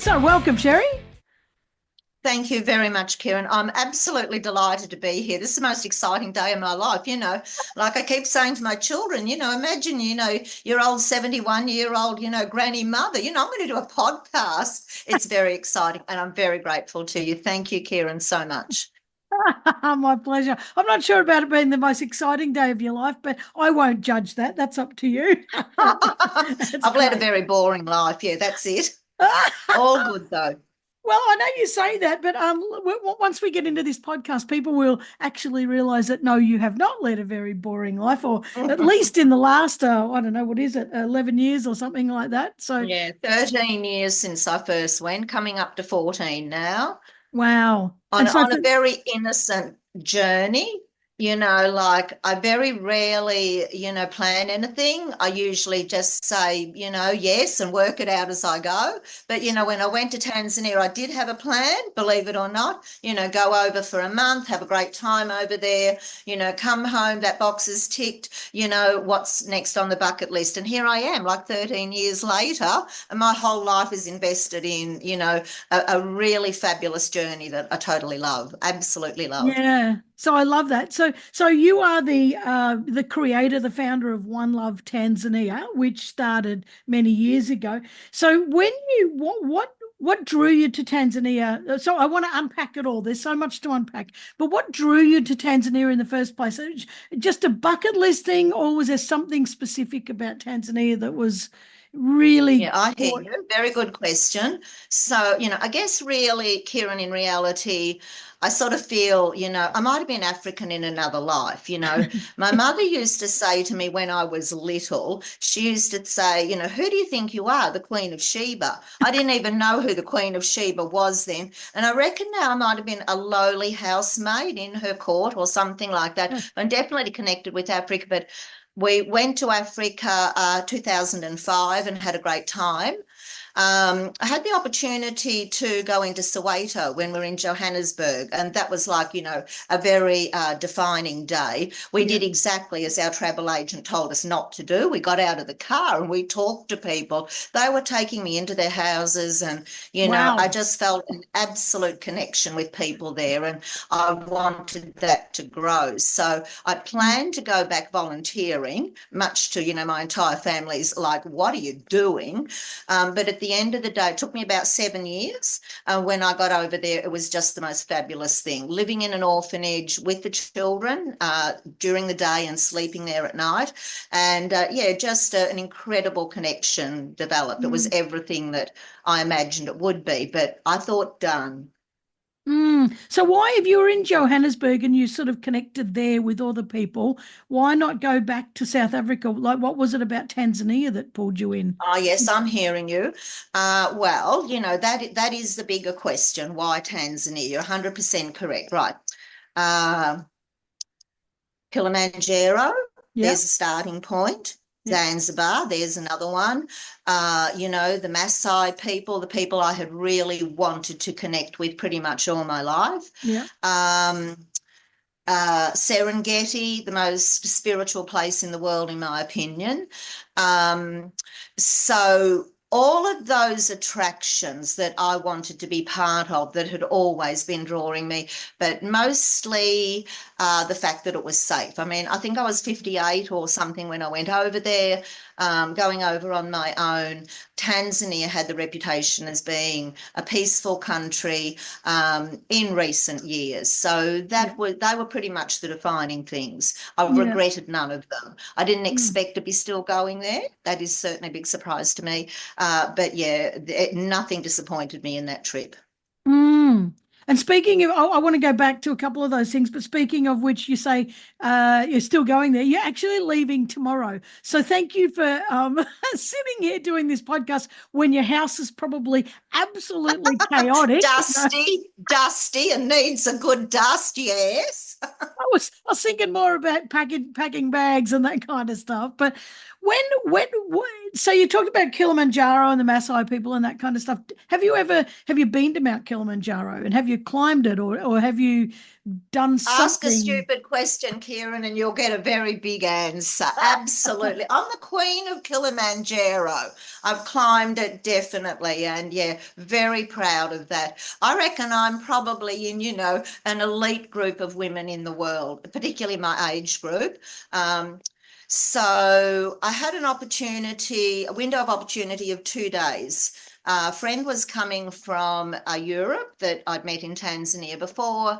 So welcome, Cherie. Thank you very much, Kieran. I'm absolutely delighted to be here. This is the most exciting day of my life. Like I keep saying to my children, imagine, your old 71-year-old, granny mother, I'm going to do a podcast. It's very exciting and I'm very grateful to you. Thank you, Kieran, so much. My pleasure. I'm not sure about it being the most exciting day of your life, but I won't judge that. That's up to you. That's I've led a great. very boring life. Yeah, that's it. All good though. Well, I know you say that, but once we get into this podcast, people will actually realise that no, you have not led a very boring life, or at least in the last, I don't know, what is it, 11 years or something like that. So, Yeah, 13 years since I first went, coming up to 14 now. wow. on And so, on a very innocent journey. Like I very rarely, plan anything. I usually just say, yes and work it out as I go. But, when I went to Tanzania, I did have a plan, believe it or not, go over for a month, have a great time over there, come home, that box is ticked, what's next on the bucket list. And here I am, like 13 years later, and my whole life is invested in, a really fabulous journey that I totally love, absolutely love. yeah. So I love that. So you are the creator, the founder of One Love Tanzania, which started many years ago. So when you what drew you to Tanzania? So I want to unpack it all. There's so much to unpack. But what drew you to Tanzania in the first place? Just a bucket list thing, or was there something specific about Tanzania that was really Yeah, I hear caught? you. Very good question. So, I guess really, Kieran, in reality, I sort of feel, I might have been African in another life. My mother used to say to me when I was little, she used to say, who do you think you are? The Queen of Sheba. I didn't even know who the Queen of Sheba was then. And I reckon now I might have been a lowly housemaid in her court or something like that. I'm definitely connected with Africa, but we went to Africa 2005 and had a great time. I had the opportunity to go into Soweto when we were in Johannesburg, and that was like, a very defining day. We Yeah. did exactly as our travel agent told us not to do. We got out of the car and we talked to people. They were taking me into their houses, and, I Wow. just felt an absolute connection with people there, and I wanted that to grow. So I planned to go back volunteering, much to, my entire family's like, what are you doing? But at the end of the day, it took me about 7 years. When I got over there, it was just the most fabulous thing. Living in an orphanage with the children during the day and sleeping there at night. And yeah, just an incredible connection developed. It was Mm. everything that I imagined it would be, but I thought done. So why, if you were in Johannesburg and you sort of connected there with other people, why not go back to South Africa? Like, what was it about Tanzania that pulled you in? Oh, yes, I'm hearing you. Well, that is the bigger question. Why Tanzania? You're 100% correct. Right. Uh, Kilimanjaro, Yeah, there's a starting point. yeah, Zanzibar, there's another one. The Maasai people, the people I had really wanted to connect with pretty much all my life. yeah, Um, Serengeti, the most spiritual place in the world, in my opinion. Um, so all of those attractions that I wanted to be part of that had always been drawing me, but mostly the fact that it was safe. I mean, I think I was 58 or something when I went over there, going over on my own. Tanzania had the reputation as being a peaceful country in recent years. So yeah, they were pretty much the defining things. I've yeah. regretted none of them. I didn't Mm. expect to be still going there. That is certainly a big surprise to me. But yeah, nothing disappointed me in that trip. Mm. And speaking of, I want to go back to a couple of those things, but speaking of which, you say you're still going there. You're actually leaving tomorrow. So thank you for sitting here doing this podcast when your house is probably absolutely chaotic. Dusty, and needs a good dust, yes. I was thinking more about packing bags and that kind of stuff. But when so you talked about Kilimanjaro and the Maasai people and that kind of stuff. Have you been to Mount Kilimanjaro and have you climbed it, or have you done Ask a something? stupid question, Kieran, and you'll get a very big answer. Absolutely. I'm the queen of Kilimanjaro. I've climbed it definitely, and yeah, very proud of that. I reckon I'm probably in, an elite group of women in the world, particularly my age group. Um, so I had a window of opportunity of 2 days. A friend was coming from Europe that I'd met in Tanzania before.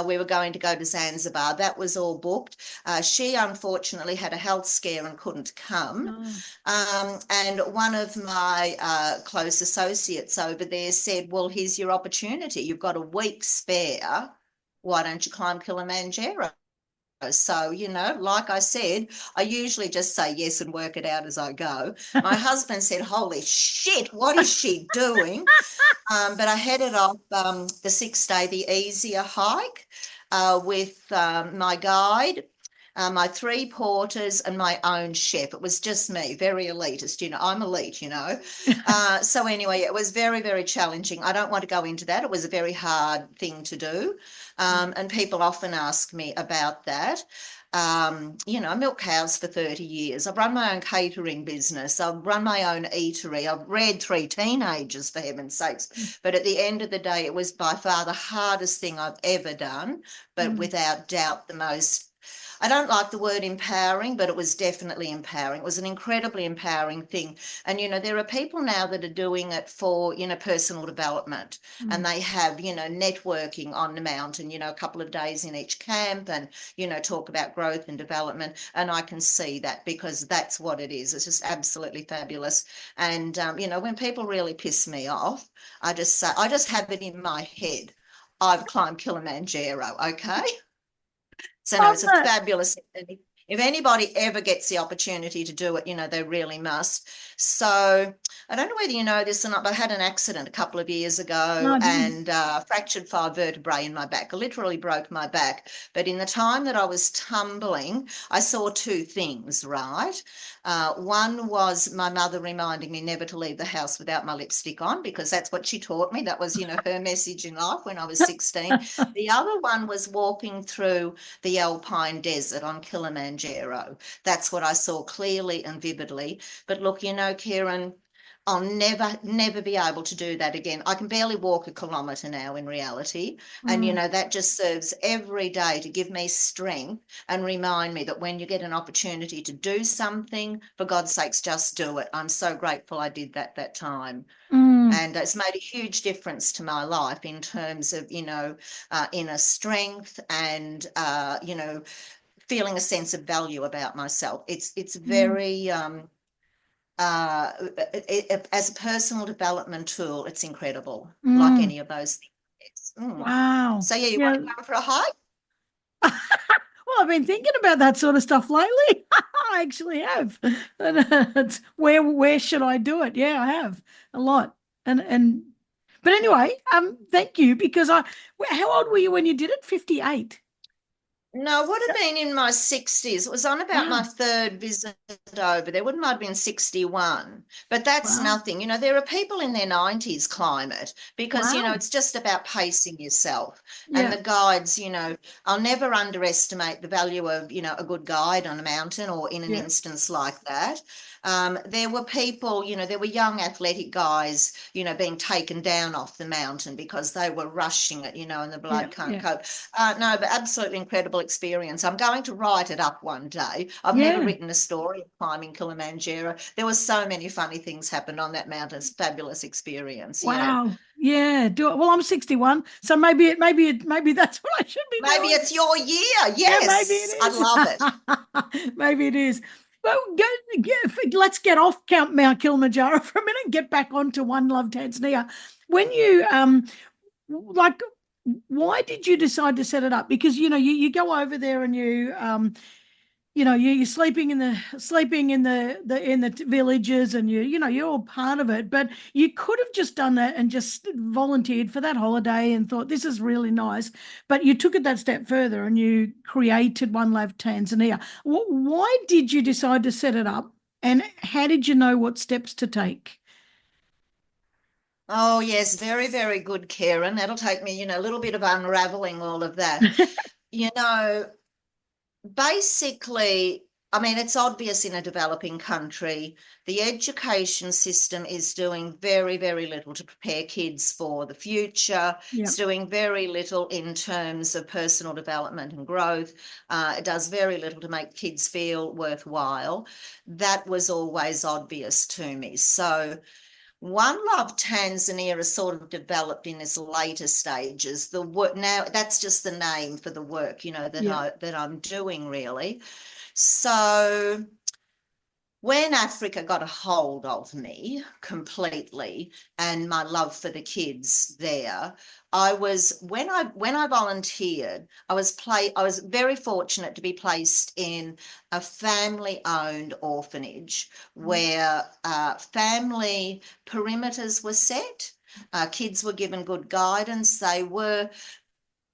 We were going to go to Zanzibar. That was all booked. She unfortunately had a health scare and couldn't come. Oh. And one of my close associates over there said, well, here's your opportunity. You've got a week spare. Why don't you climb Kilimanjaro? So, like I said, I usually just say yes and work it out as I go. My husband said, holy shit, what is she doing? But I headed off the 6 day, the easier hike with my guide, my three porters, and my own chef. It was just me, very elitist. I'm elite. So, anyway, it was very, very challenging. I don't want to go into that. It was a very hard thing to do. And people often ask me about that. I milk cows for 30 years. I've run my own catering business. I've run my own eatery. I've reared three teenagers, for heaven's sakes. But at the end of the day, it was by far the hardest thing I've ever done, but Mm, without doubt the most. I don't like the word empowering, but it was definitely empowering. It was an incredibly empowering thing. And, there are people now that are doing it for, personal development. mm, And they have, networking on the mountain, a couple of days in each camp and, talk about growth and development. And I can see that because that's what it is. It's just absolutely fabulous. And, when people really piss me off, I just say, I just have it in my head. I've climbed Kilimanjaro, okay? So no, love it's a that. fabulous. If anybody ever gets the opportunity to do it, they really must. So I don't know whether you know this or not, but I had an accident a couple of years No, ago I didn't. and fractured 5 vertebrae in my back. I literally broke my back. But in the time that I was tumbling, I saw two things, right? One was my mother reminding me never to leave the house without my lipstick on because that's what she taught me. That was, her message in life when I was 16. The other one was walking through the Alpine Desert on Kilimanjaro. That's what I saw clearly and vividly. But look, Kieran, I'll never, never be able to do that again. I can barely walk a kilometre now in reality. And, Mm, that just serves every day to give me strength and remind me that when you get an opportunity to do something, for God's sakes, just do it. I'm so grateful I did that time. mm, And it's made a huge difference to my life in terms of, inner strength and, feeling a sense of value about myself. It's mm, very, as a personal development tool, it's incredible, like mm. any of those things. Wow. So, yeah, you want Yeah. to go for a hike? Well, I've been thinking about that sort of stuff lately. I actually have. And, it's where should I do it? Yeah, I have a lot. And but anyway, thank you because how old were you when you did it? 58. No, it would have been in my 60s. It was on about my Wow. third visit over there. Wouldn't have been 61. But that's Wow. nothing. There are people in their 90s climb it because, Wow. it's just about pacing yourself. And Yeah. the guides, I'll never underestimate the value of, a good guide on a mountain or in an Yeah. instance like that. There were people, there were young athletic guys, being taken down off the mountain because they were rushing it, and the Yeah. blood can't Yeah. cope. No, but absolutely incredible experience. I'm going to write it up one day. I've never Yeah. written a story of climbing Kilimanjaro. There were so many funny things happened on that mountain. It's a fabulous experience. Yeah. Wow. Yeah. Do it. Well, I'm 61, so maybe that's what I should be Maybe doing. it's your year. Yeah, maybe Yes, I it love it. is. Maybe it is. Well, let's get off Count Mount Kilimanjaro for a minute and get back onto One Love Tanzania. When you like, why did you decide to set it up? Because you go over there and you're sleeping in the villages, and you're all part of it, but you could have just done that and just volunteered for that holiday and thought this is really nice, but you took it that step further and you created One Love Tanzania. Why did you decide to set it up, and how did you know what steps to take? Oh, yes, very, very good, Karen. That'll take me, a little bit of unraveling all of that. You know, Basically, I mean, it's obvious in a developing country, the education system is doing very, very little to prepare kids for the future. Yeah. It's doing very little in terms of personal development and growth. It does very little to make kids feel worthwhile. That was always obvious to me. So, one Love Tanzania has sort of developed in its later stages. The work now, that's just the name for the work, that Yeah. I'm doing really. So when Africa got a hold of me completely and my love for the kids there, when I volunteered, I was very fortunate to be placed in a family-owned orphanage Mm. where family perimeters were set. Kids were given good guidance. They were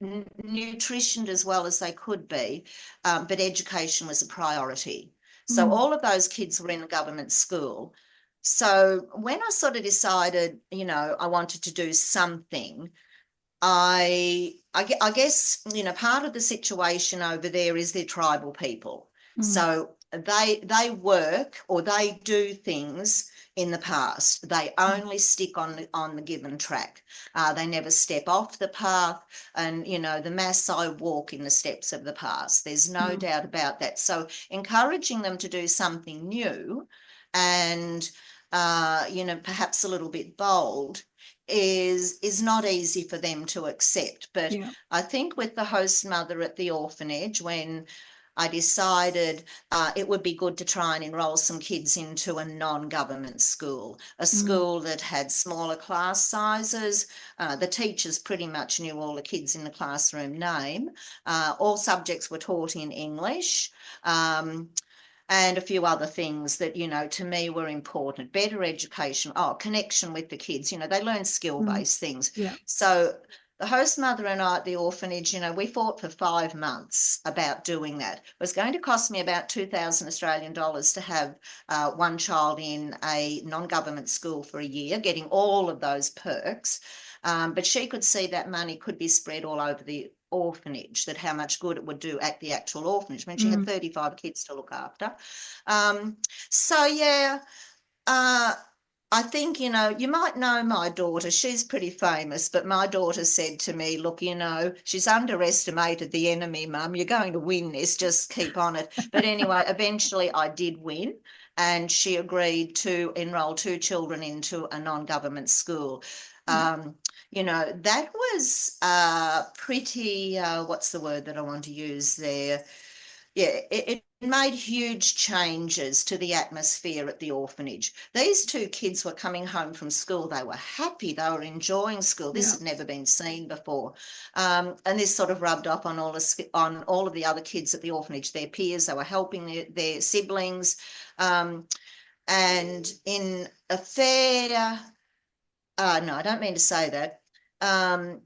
nutritioned as well as they could be, but education was a priority. So Mm. all of those kids were in a government school. So when I sort of decided, I wanted to do something, I guess, part of the situation over there is they're tribal people. Mm. So they work or they do things in the past. They Mm. only stick on the given track. They never step off the path. And the Maasai walk in the steps of the past. There's no Mm. doubt about that. So encouraging them to do something new and perhaps a little bit bold is not easy for them to accept. But Yeah. I think with the host mother at the orphanage, when I decided it would be good to try and enroll some kids into a non-government school, a Mm. school that had smaller class sizes. The teachers pretty much knew all the kids in the classroom name. All subjects were taught in English. Um, and a few other things that, to me were important. Better education, connection with the kids. They learn Mm. skill-based things. Yeah. So the host mother and I at the orphanage, we fought for 5 months about doing that. It was going to cost me about 2,000 Australian dollars to have one child in a non-government school for a year, getting all of those perks. But she could see that money could be spread all over the orphanage, that how much good it would do at the actual orphanage. I mean, she had Mm. 35 kids to look after. Um, so, yeah, uh, I think, you might know my daughter. She's pretty famous, but my daughter said to me, look, she's underestimated the enemy, Mum. You're going to win this. Just keep on it. But anyway, eventually I did win. And she agreed to enroll two children into a non-government school. Yeah. Um, that was pretty, what's the word that I want to use there? Yeah, it made huge changes to the atmosphere at the orphanage. These two kids were coming home from school. They were happy. They were enjoying school. This Yeah. had never been seen before. And this sort of rubbed off on all of the other kids at the orphanage, their peers. They were helping their siblings. Um, and in a fair, no, I don't mean to say that. Um,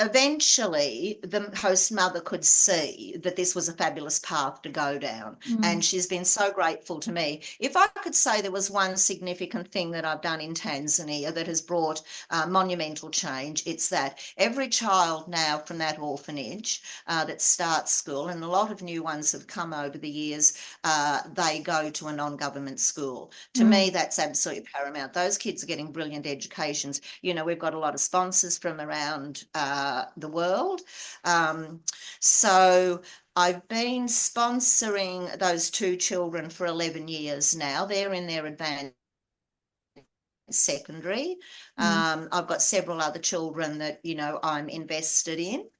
Eventually the host mother could see that this was a fabulous path to go down, Mm. and she's been so grateful to me. If I could say there was one significant thing that I've done in Tanzania that has brought monumental change, it's that every child now from that orphanage that starts school, and a lot of new ones have come over the years, they go to a non-government school. To Mm. me, that's absolutely paramount. Those kids are getting brilliant educations. We've got a lot of sponsors from around the world. Um, so I've been sponsoring those two children for 11 years now. They're in their advanced secondary. Mm. I've got several other children that, I'm invested in.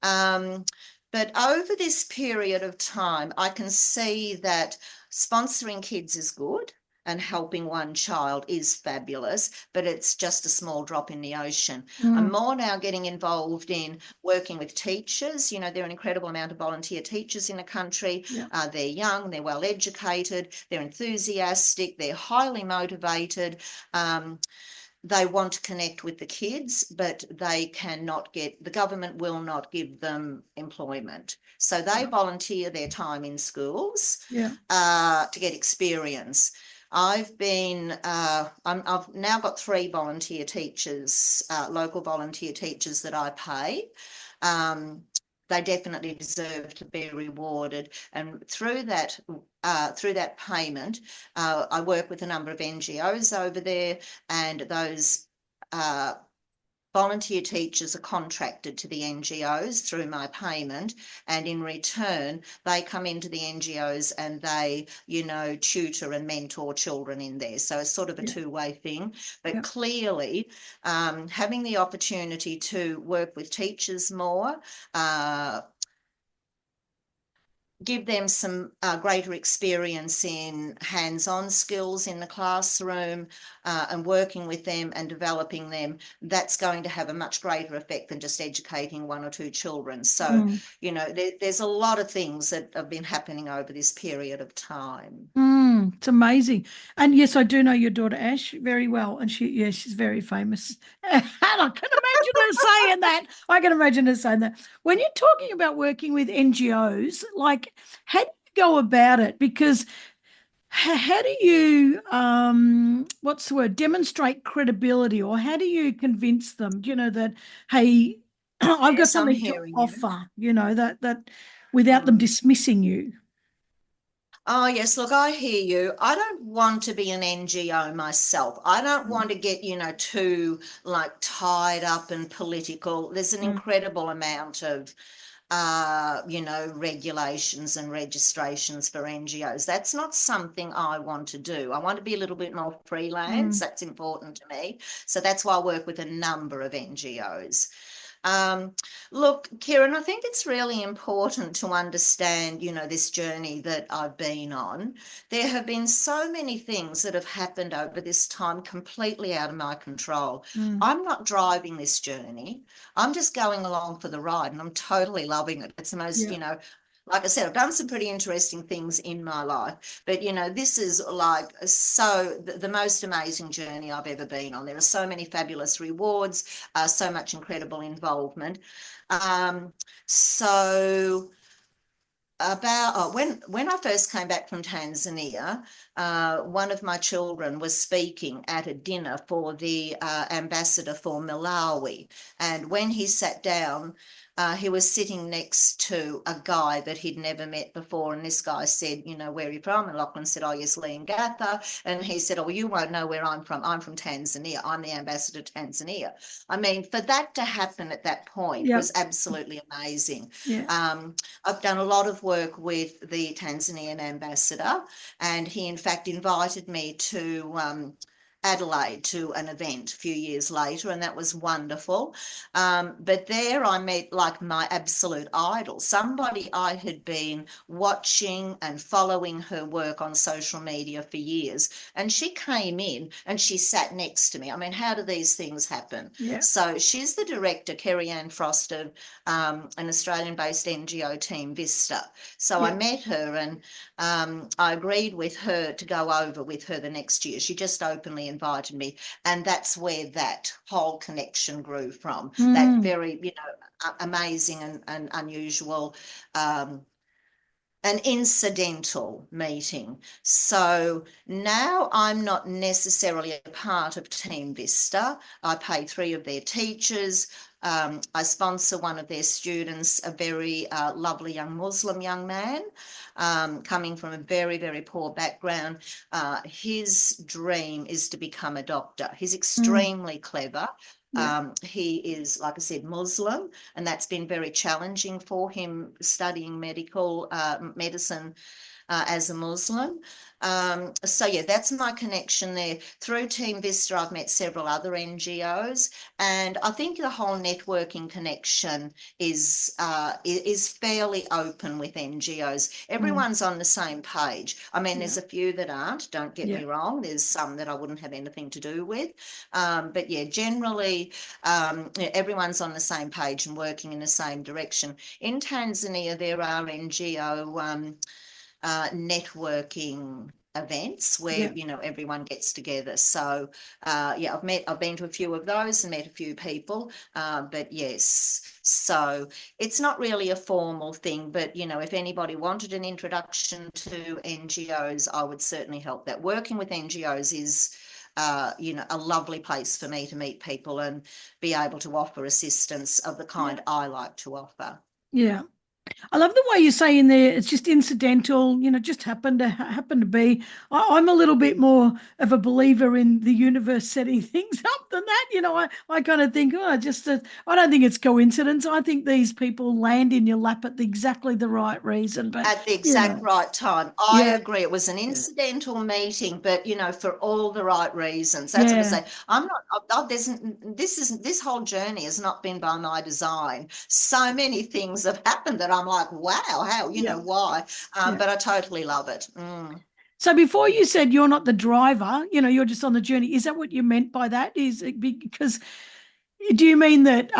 Um, but over this period of time, I can see that sponsoring kids is good and helping one child is fabulous, but it's just a small drop in the ocean. I'm Mm. more now getting involved in working with teachers. There are an incredible amount of volunteer teachers in the country. Yeah. They're young, they're well educated, they're enthusiastic, they're highly motivated. Um, they want to connect with the kids, but the government will not give them employment. So they Yeah. volunteer their time in schools Yeah. to get experience. I've now got 3 volunteer teachers, local volunteer teachers that I pay. Um, they definitely deserve to be rewarded. And through that payment, I work with a number of NGOs over there, and those uh, volunteer teachers are contracted to the NGOs through my payment, and in return, they come into the NGOs and they, tutor and mentor children in there. So it's sort of a Yeah. two-way thing. But Yeah. clearly, having the opportunity to work with teachers more, uh, give them some greater experience in hands-on skills in the classroom, and working with them and developing them, that's going to have a much greater effect than just educating 1 or 2 children. So, Mm. there's a lot of things that have been happening over this period of time. It's amazing. And yes, I do know your daughter Ash very well. And she's very famous. And I can imagine her saying that. I can imagine her saying that. When you're talking about working with NGOs, like, how do you go about it? Because how do you, what's the word, demonstrate credibility, or how do you convince them, that, hey, I've got Yes, I'm something to hearing you. offer, that without them Mm. dismissing you? Oh, yes. Look, I hear you. I don't want to be an NGO myself. I don't want to get, too like tied up and political. There's an Mm, incredible amount of, regulations and registrations for NGOs. That's not something I want to do. I want to be a little bit more freelance. mm, That's important to me. So that's why I work with a number of NGOs. Um, Look, Kieran, I think it's really important to understand, this journey that I've been on. There have been so many things that have happened over this time completely out of my control. mm. I'm not driving this journey. I'm just going along for the ride, and I'm totally loving it. It's the most, Yeah. like I said, I've done some pretty interesting things in my life, but this is like the most amazing journey I've ever been on. There are so many fabulous rewards, so much incredible involvement. Um, so about when I first came back from Tanzania, one of my children was speaking at a dinner for the ambassador for Malawi, and when he sat down, he was sitting next to a guy that he'd never met before, and this guy said, "Where are you from?" And Lachlan said, "Oh, yes, Leongatha." And he said, "Oh, well, you won't know where I'm from. I'm from Tanzania. I'm the ambassador to Tanzania." I mean, for that to happen at that point Yep. was absolutely amazing. Yeah. I've done a lot of work with the Tanzanian ambassador, and he, in fact, invited me to Adelaide to an event a few years later, and that was wonderful. But there I met like my absolute idol, somebody I had been watching and following her work on social media for years. And she came in and she sat next to me. I mean, how do these things happen? Yeah. So she's the director, Kerry Ann Frost, of an Australian-based NGO team, Vista. So I Yeah. met her, and I agreed with her to go over with her the next year. She just openly invited me, and that's where that whole connection grew from. That Mm. very, amazing and unusual, um, an incidental meeting. So now I'm not necessarily a part of Team Vista. I pay 3 of their teachers. I sponsor one of their students, a very lovely young Muslim young man, coming from a very, very poor background. His dream is to become a doctor. He's Mm. extremely clever. Yeah. He is, like I said, Muslim, and that's been very challenging for him studying medicine as a Muslim. So yeah, that's my connection there. Through Team Vista, I've met several other NGOs, and I think the whole networking connection is fairly open with NGOs. Mm. Everyone's on the same page. I mean, Yeah. there's a few that aren't. Don't get Yeah. me wrong. There's some that I wouldn't have anything to do with, but yeah, generally everyone's on the same page and working in the same direction. In Tanzania, there are NGO networking events where Yeah. everyone gets together. So yeah, I've been to a few of those and met a few people, but yes, so it's not really a formal thing, but if anybody wanted an introduction to NGOs, I would certainly help that. Working with NGOs is a lovely place for me to meet people and be able to offer assistance of the Yeah. kind I like to offer. Yeah. I love the way you say in there it's just incidental, just happen to be. I'm a little bit more of a believer in the universe setting things up than that. I kind of think, I don't think it's coincidence. I think these people land in your lap at exactly the right reason. But At the you exact know, right time. I yeah, agree. It was an yeah, incidental meeting, but for all the right reasons. That's what I yeah, say. I'm not. This whole journey has not been by my design. So many things have happened that I'm like, wow, how, yeah, why? yeah. But I totally love it. Mm. So before you said you're not the driver, you're just on the journey. Is that what you meant by that? Is it because do you mean that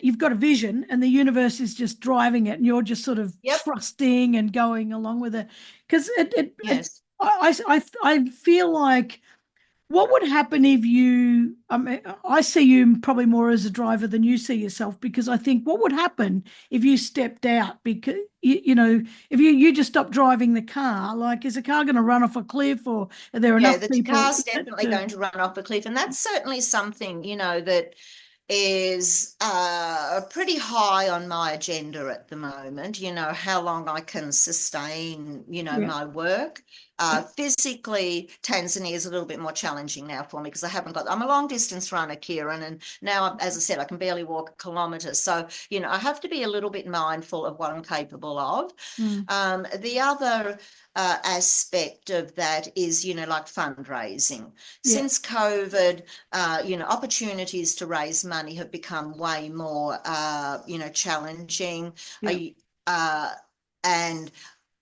you've got a vision and the universe is just driving it and you're just sort of Yep. trusting and going along with it? Because Yes. I feel like what would happen if I see you probably more as a driver than you see yourself because I think what would happen if you stepped out because if you just stopped driving the car, like is the car going to run off a cliff or are there Yeah, enough the people car's definitely going to run off a cliff, and that's certainly something that is pretty high on my agenda at the moment. How long I can sustain, yeah, my work. yeah, Physically, Tanzania is a little bit more challenging now for me because I'm a long distance runner, Kieran, and now, as I said, I can barely walk a kilometre. So, I have to be a little bit mindful of what I'm capable of. mm, The other aspect of that is, like fundraising. yeah, Since COVID, opportunities to raise money have become way more, challenging. yeah, I, uh, and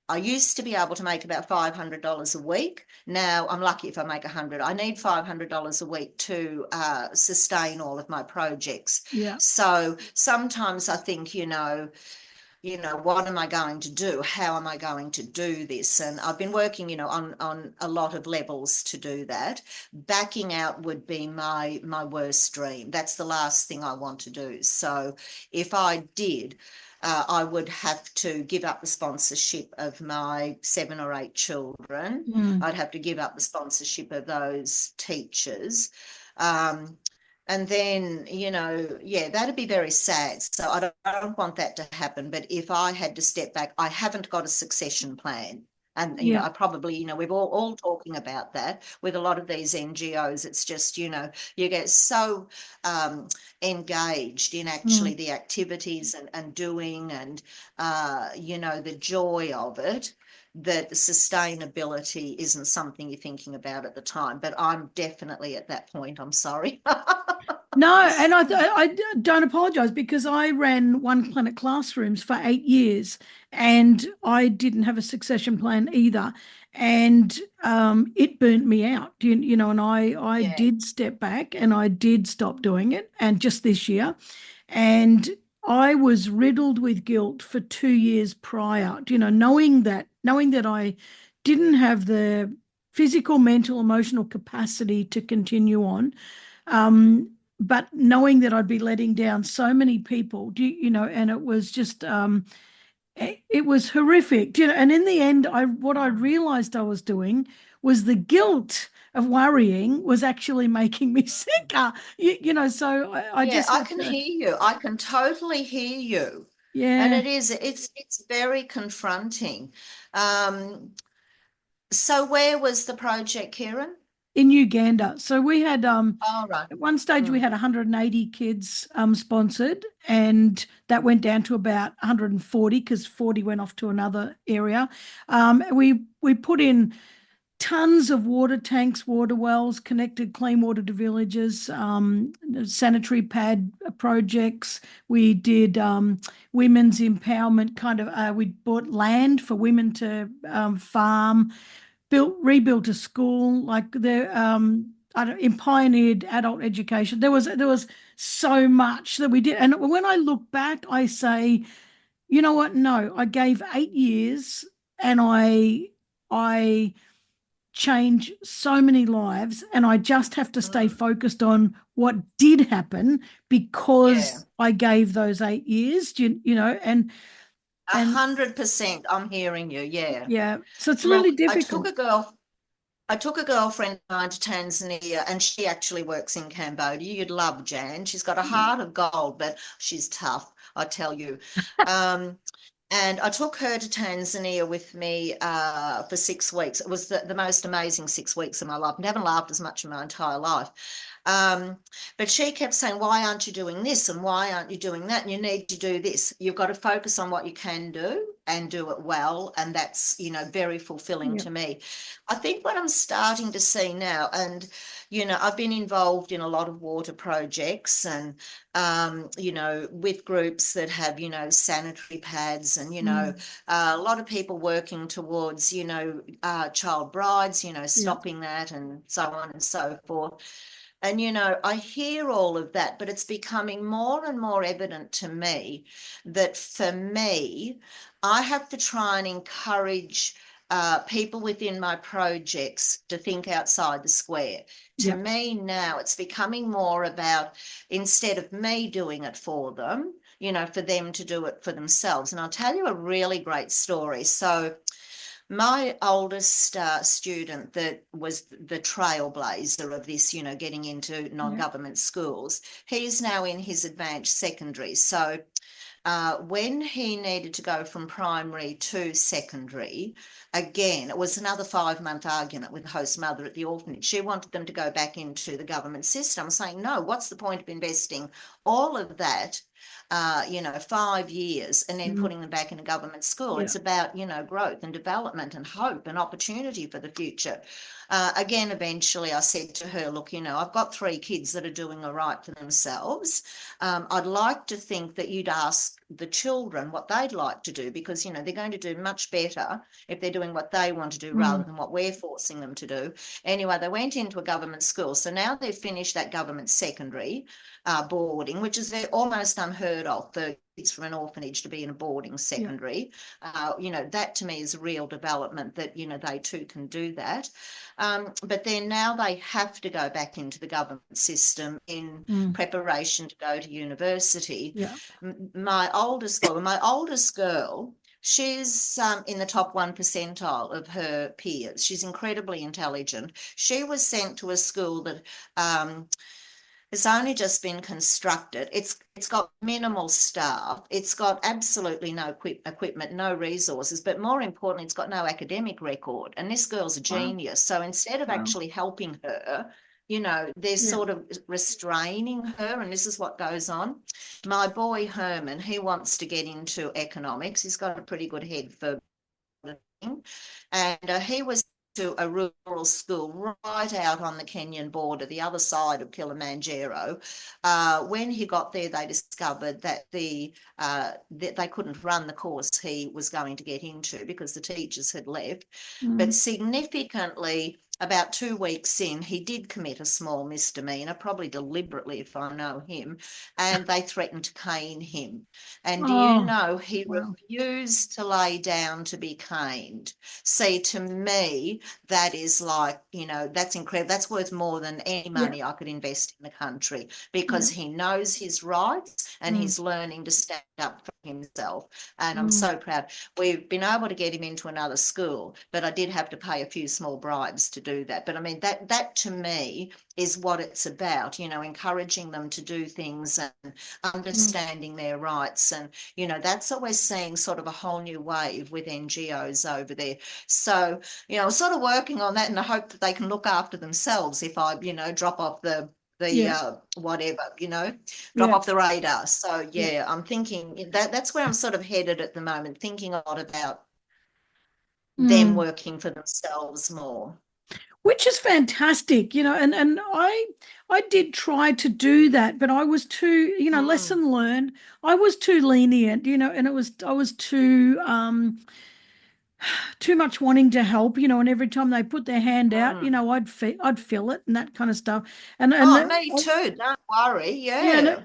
I used to be able to make about $500 a week. Now I'm lucky if I make 100. I need $500 a week to sustain all of my projects. yeah, So sometimes I think, what am I going to do? How am I going to do this? And I've been working, on a lot of levels to do that. Backing out would be my worst dream. That's the last thing I want to do. So if I did, I would have to give up the sponsorship of my 7 or 8 children. mm, I'd have to give up the sponsorship of those teachers. Um, and then, yeah, that'd be very sad. So I don't want that to happen. But if I had to step back, I haven't got a succession plan. And, yeah, I probably, we've all talking about that with a lot of these NGOs. It's just, you get so engaged in actually mm. the activities and doing and, the joy of it, that sustainability isn't something you're thinking about at the time. But I'm definitely at that point. I'm sorry. No, and I don't apologize because I ran One Planet classrooms for 8 years and I didn't have a succession plan either. And it burnt me out, and I Yeah. did step back and I did stop doing it. And just this year, and I was riddled with guilt for 2 years prior, knowing that I didn't have the physical, mental, emotional capacity to continue on. But knowing that I'd be letting down so many people, and it was just it was horrific. And in the end, what I realized I was doing was the guilt of worrying was actually making me sicker. So I Yeah, just I have can to, hear you. I can totally hear you. And yeah, it's very confronting. Um, so where was the project, Kieran? in Uganda. So we had Oh, right. at one stage we Mm. had 180 kids sponsored, and that went down to about 140 because 40 went off to another area. We put in tons of water tanks, water wells, connected clean water to villages, sanitary pad projects. We did women's empowerment kind of. We bought land for women to farm, rebuilt a school, like I don't, in pioneered adult education. There was so much that we did, and when I look back, I say, you know what? No, I gave 8 years, and I change so many lives, and I just have to stay Mm, focused on what did happen yeah. because I gave those 8 years, A and 100%. I'm hearing you. Yeah. yeah, so it's really Look, difficult. I took a girlfriend of mine to Tanzania, and she actually works in Cambodia. You'd love Jan. She's got a Yeah, heart of gold, but she's tough, I tell you. Um, and I took her to Tanzania with me for 6 weeks. It was the most amazing 6 weeks of my life. I haven't laughed as much in my entire life. Um, but she kept saying, why aren't you doing this? And why aren't you doing that? And you need to do this. You've got to focus on what you can do and do it well. And that's, very fulfilling yeah, to me. I think what I'm starting to see now, and, I've been involved in a lot of water projects and, with groups that have, sanitary pads and, mm, a lot of people working towards, child brides, yeah, stopping that and so on and so forth. And, I hear all of that, but it's becoming more and more evident to me that for me, I have to try and encourage people within my projects to think outside the square. To yeah, me now, it's becoming more about instead of me doing it for them, for them to do it for themselves. And I'll tell you a really great story. So, my oldest student that was the trailblazer of this, getting into yeah, non-government schools, he's now in his advanced secondary. So when he needed to go from primary to secondary, again, it was another 5-month argument with the host mother at the orphanage. She wanted them to go back into the government system. I'm saying, no, what's the point of investing all of that, 5 years and then mm, putting them back in a government school? yeah, It's about, growth and development and hope and opportunity for the future. Again, eventually I said to her, look, I've got 3 kids that are doing all right for themselves. I'd like to think that you'd ask the children what they'd like to do because, they're going to do much better if they're doing what they want to do rather mm, than what we're forcing them to do. Anyway, they went into a government school. So now they've finished that government secondary boarding, which is almost unheard of for kids from an orphanage to be in a boarding yeah, secondary. That to me is a real development that, they too can do that. But then now they have to go back into the government system in mm, preparation to go to university. yeah, My oldest girl, she's in the top 1 percentile of her peers. She's incredibly intelligent. She was sent to a school that it's only just been constructed. It's got minimal staff. It's got absolutely no equipment, no resources, but more importantly, it's got no academic record. And this girl's a wow, genius. So instead of wow, actually helping her, they're yeah, sort of restraining her, and this is what goes on. My boy Herman, he wants to get into economics. He's got a pretty good head for thing. And he was to a rural school right out on the Kenyan border, the other side of Kilimanjaro. When he got there, they discovered that that they couldn't run the course he was going to get into because the teachers had left. But mm, significantly, about 2 weeks in, he did commit a small misdemeanor, probably deliberately, if I know him, and they threatened to cane him. And do you oh, know, he wow, refused to lay down to be caned. See, to me, that is like, that's incredible. That's worth more than any yeah, money I could invest in the country yeah, because he knows his rights and mm, he's learning to stand up for himself. And I'm mm, so proud. We've been able to get him into another school, but I did have to pay a few small bribes to do that. But I mean, that to me is what it's about, encouraging them to do things and mm, understanding their rights. And, that's what we're seeing sort of a whole new wave with NGOs over there. So, sort of working on that in the hope that they can look after themselves if I, drop off the yeah, whatever, drop yeah, off the radar. So yeah, yeah, I'm thinking that's where I'm sort of headed at the moment, thinking a lot about them mm. working for themselves more. Which is fantastic, and I did try to do that, but I was too, Mm, lesson learned. I was too lenient, and I was too much wanting to help, and every time they put their hand out, mm. I'd fill it and that kind of stuff. And Oh, me too. Don't worry. yeah, Yeah.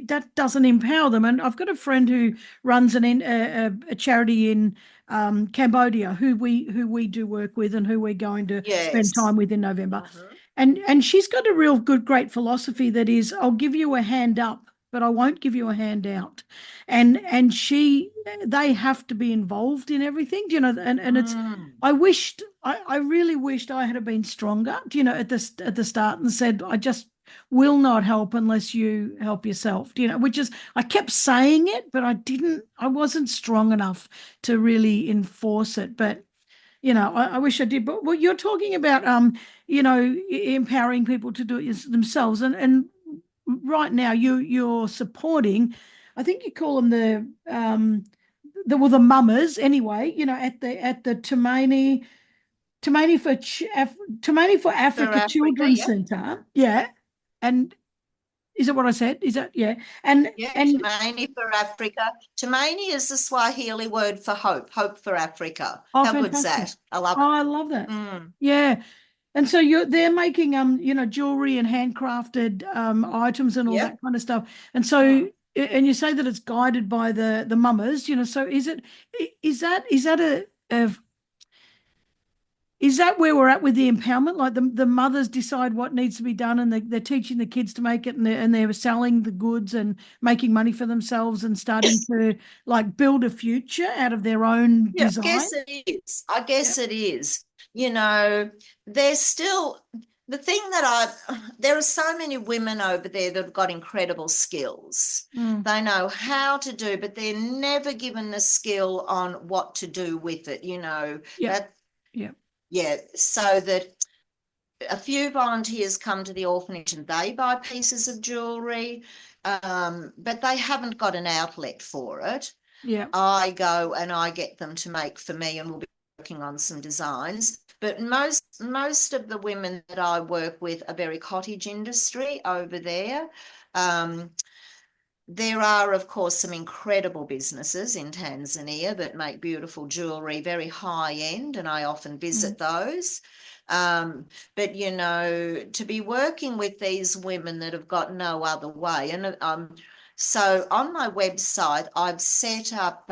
that doesn't empower them. And I've got a friend who runs a charity in Cambodia, who we do work with and who we're going to spend Yes. time with in November. Mm-hmm. And she's got a real great philosophy that is, I'll give you a hand up, but I won't give you a hand out. And they have to be involved in everything, and it's, Mm. I really wished I had been stronger, at the start, and said, I just will not help unless you help yourself, which is, I kept saying it, but I wasn't strong enough to really enforce it. But I wish I did. But what you're talking about, empowering people to do it themselves, and right now you're supporting, I think you call them the mummers anyway, at the Tumaini for For Africa Africa, Children's yep. Centre. Yeah. And is it what I said? Is that, yeah? And Yeah, and Tumaini for Africa. Tumaini is the Swahili word for hope, hope for Africa. Oh, How good's fantastic. that? I love Oh, I love that. it. Mm. Yeah. And so they're making jewelry and handcrafted items and all Yep. that kind of stuff. And so, Mm. and you say that it's guided by the mummers, so is that is that where we're at with the empowerment? Like the mothers decide what needs to be done, and they're teaching the kids to make it, and they're selling the goods and making money for themselves and starting to like build a future out of their own Yeah, I design. guess it is. I Yeah. guess it is. You know, there's still the thing there are so many women over there that have got incredible skills. Mm. They know how to do, but they're never given the skill on what to do with it, Yep. that, Yep. yeah, so that a few volunteers come to the orphanage and they buy pieces of jewelry, but they haven't got an outlet for it. Yep. I go and I get them to make for me, and we'll be working on some designs. But most of the women that I work with are very cottage industry over there. Um, there are, of course, some incredible businesses in Tanzania that make beautiful jewelry, very high end, and I often Mm. visit those. But to be working with these women that have got no other way, and so on my website, I've set up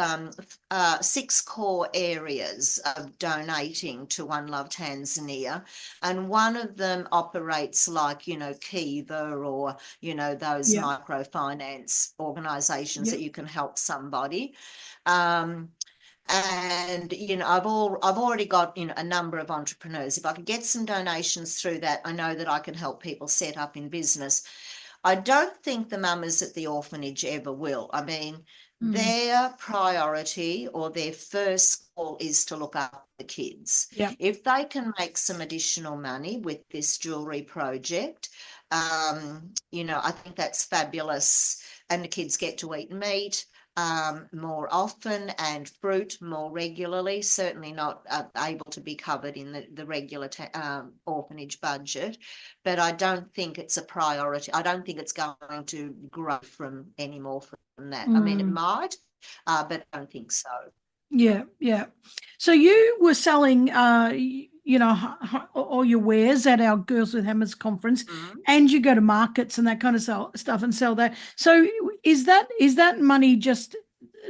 6 core areas of donating to One Love Tanzania, and one of them operates like Kiva, or those Yep. microfinance organizations that Yep. you can help somebody. Um, and I've already got a number of entrepreneurs. If I could get some donations through that, I know that I can help people set up in business. I don't think the mamas at the orphanage ever will. I mean, Mm. their priority or their first goal is to look after the kids. Yep. If they can make some additional money with this jewelry project, I think that's fabulous. And the kids get to eat meat more often and fruit more regularly, certainly not able to be covered in the regular orphanage budget. But I don't think it's a priority. I don't think it's going to grow from any more from that. I mean, it Mm. might, but I don't think so. Yeah, yeah. So you were selling, all your wares at our Girls with Hammers conference, Mm. and you go to markets and that kind of stuff and sell that. So is that money just,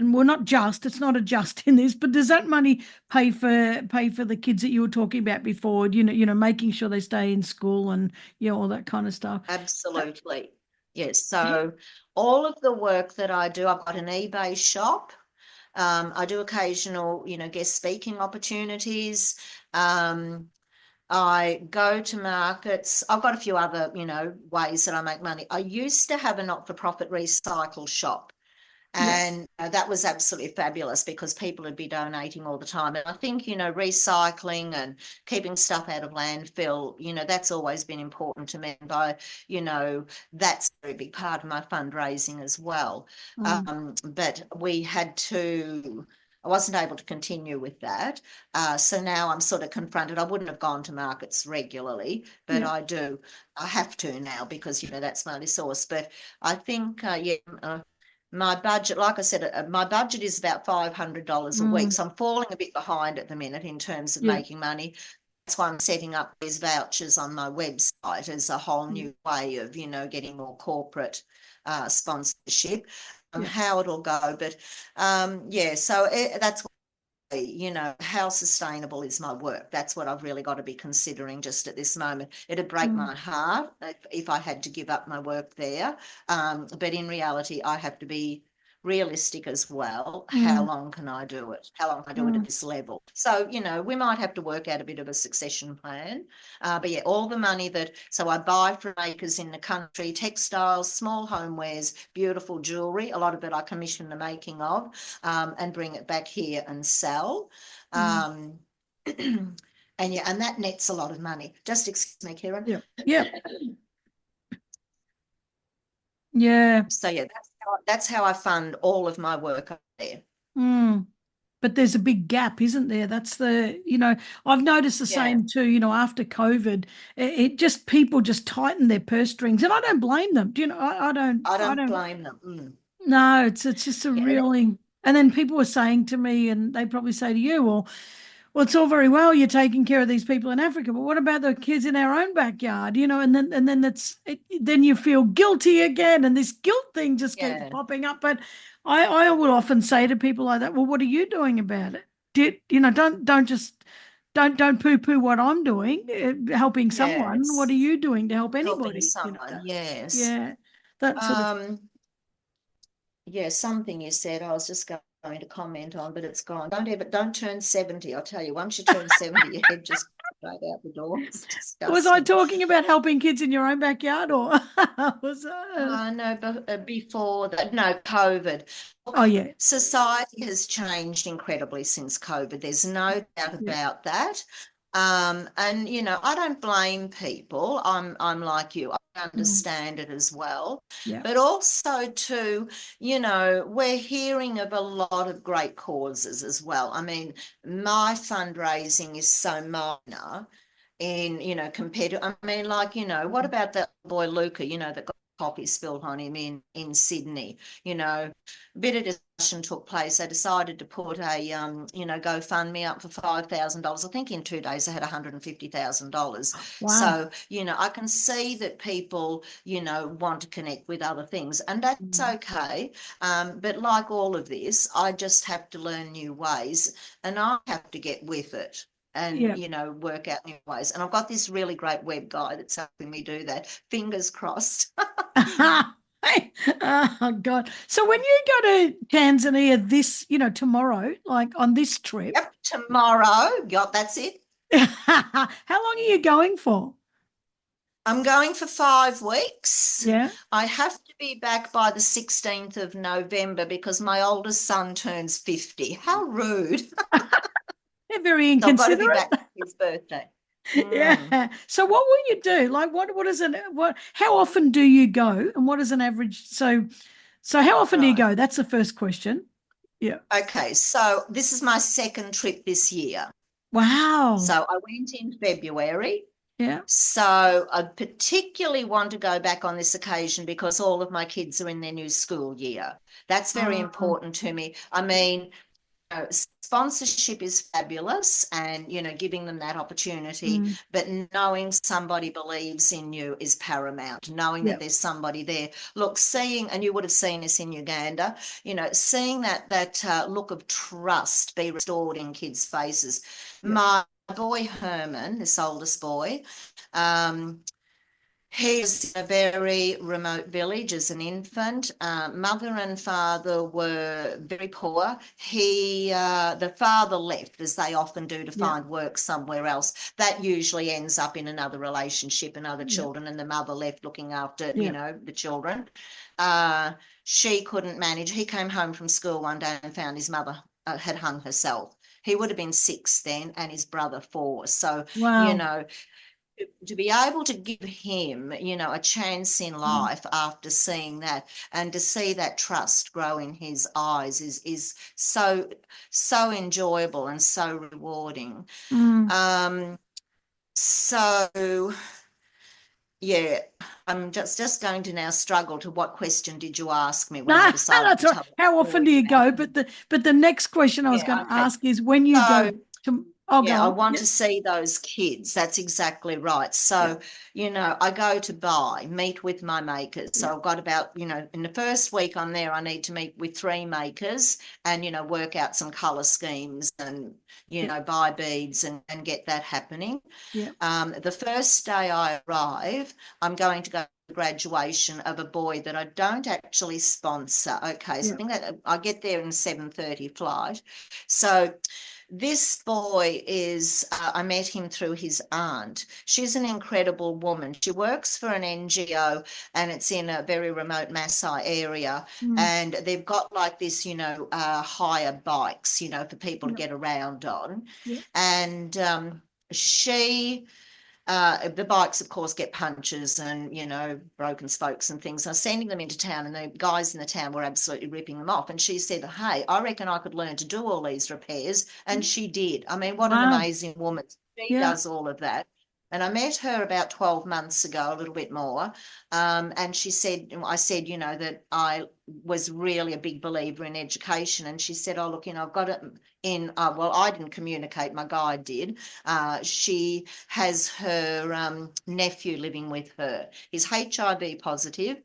well, not just, it's not a just in this, but does that money pay for the kids that you were talking about before? Making sure they stay in school and all that kind of stuff. Absolutely. Yes. Yeah, So all of the work that I do, I've got an eBay shop. I do occasional, guest speaking opportunities. Um, I go to markets. I've got a few other, ways that I make money. I used to have a not-for-profit recycle shop. yeah, And that was absolutely fabulous because people would be donating all the time. And I think, recycling and keeping stuff out of landfill, that's always been important to me. And that's a very big part of my fundraising as well. mm, But I wasn't able to continue with that. So now I'm sort of confronted. I wouldn't have gone to markets regularly, but yeah, I do. I have to now because, that's my only source. But I think, yeah, my budget, like I said, my budget is about $500 a week. mm, So I'm falling a bit behind at the minute in terms of yeah, making money. That's why I'm setting up these vouchers on my website as a whole yeah, new way of, getting more corporate sponsorship. yeah. How it'll go. But yeah, so that's what how sustainable is my work? That's what I've really got to be considering just at this moment. It'd break Mm, my heart if I had to give up my work there. But in reality, I have to be realistic as well. How mm, long can I do it? How long can I do it at mm, this level? So, we might have to work out a bit of a succession plan. But yeah, all the money so I buy from makers in the country, textiles, small homewares, beautiful jewelry. A lot of it I commission the making of, and bring it back here and sell. mm. Um, and that nets a lot of money. Just excuse me, Kieran. Yeah. Yeah. Yeah. So yeah, that's how I fund all of my work up there. Mm. But there's a big gap, isn't there? That's I've noticed the Yeah, same too, after COVID, it just people just tighten their purse strings, and I don't blame them. Do you know, I I don't don't, blame them. no, it's just a Yeah, and really, and then people were saying to me, and they probably say to you, well, it's all very well you're taking care of these people in Africa, but what about the kids in our own backyard? And then then you feel guilty again, and this guilt thing just keeps yeah, popping up. But I will often say to people like that, well, what are you doing about it? Don't poo-poo what I'm doing, helping someone. What are yes, you doing to help helping anybody? someone. Yes. Yeah, that sort of. Um, yeah, something you said I was just going to comment on, but it's gone. Don't turn 70. I'll tell you, once you turn 70, your head just straight out the door. It's Was I disgusting. talking about helping kids in your own backyard, or was I? No, but before that, no, COVID. Oh Look, yeah, society has changed incredibly since COVID. There's no doubt yeah. about that. And I don't blame people. I'm like you. I Mm, understand it as well. yeah. But also too, we're hearing of a lot of great causes as well. I mean, my fundraising is so minor compared to, I mean, like, what about that boy Luca, that got coffee spilled on him in Sydney? A bit of discussion took place. They decided to put a GoFundMe up for $5,000. I think in 2 days they had $150,000. Wow. So, I can see that people, want to connect with other things, and that's Mm. okay. But like all of this, I just have to learn new ways, and I have to get with it and Yeah. work out new ways. And I've got this really great web guy that's helping me do that. Fingers crossed. Hey, oh God. So when you go to Tanzania tomorrow, like on this trip, Yep, tomorrow. Yep, that's it. how long are you going for? I'm going for 5 weeks. Yeah. I have to be back by the 16th of November because my oldest son turns 50. How rude. They're very So I've got to be inconsiderate. back for his birthday. Mm. Yeah. So what will you do? Like what is it what how often do you go, and what is an average, so how often do you Right. go? That's the first question. Yeah. Okay, so this is my second trip this year. Wow. So I went in February. Yeah. So I particularly want to go back on this occasion because all of my kids are in their new school year. That's very Um, important to me. I mean, sponsorship is fabulous and, giving them that opportunity, mm, but knowing somebody believes in you is paramount. Knowing yeah. that there's somebody there. Look, and you would have seen this in Uganda, seeing that look of trust be restored in kids' faces. Yeah. My boy Herman, this oldest boy, um, he was in a very remote village as an infant. Mother and father were very poor. The father left, as they often do, to Yeah. find work somewhere else. That usually ends up in another relationship and other Yeah. children, and the mother left looking after, Yeah. the children. Uh, she couldn't manage. He came home from school one day and found his mother had hung herself. He would have been 6 then, and his brother 4. So, you Wow. know, to be able to give him, a chance in Mm, life after seeing that, and to see that trust grow in his eyes is so enjoyable and so rewarding. mm. Um, so yeah, I'm just going to now struggle to what question did you ask me when I No, decided that's to all right. tell the How often do story you about go? him. But the next question I was going Yeah, to okay. ask is when you go So to. I'll Yeah, go I on. want Yeah, to see those kids. That's exactly right. yeah, So, I go to buy, meet with my makers. yeah, So I've got about, in the first week I'm there, I need to meet with three makers and, work out some color schemes and, yeah, buy beads and get that happening. yeah, The first day I arrive, I'm going to go to the graduation of a boy that I don't actually sponsor. Okay, so yeah, I think that I get there in 7:30 flight. So this boy is, I met him through his aunt. She's an incredible woman. She works for an NGO and it's in a very remote Maasai area. mm, And they've got like this, hire bikes, for people to yeah, get around on. yeah, And she the bikes, of course, get punches and, broken spokes and things. I was sending them into town, and the guys in the town were absolutely ripping them off. And she said, "Hey, I reckon I could learn to do all these repairs." And mm. she did. I mean, what an Wow. amazing woman. She Yeah, does all of that. And I met her about 12 months ago, a little bit more. And she said, I said, that I was really a big believer in education. And she said, "Oh, look, I've got it in, well, I didn't communicate, my guide did. She has her nephew living with her. He's HIV positive.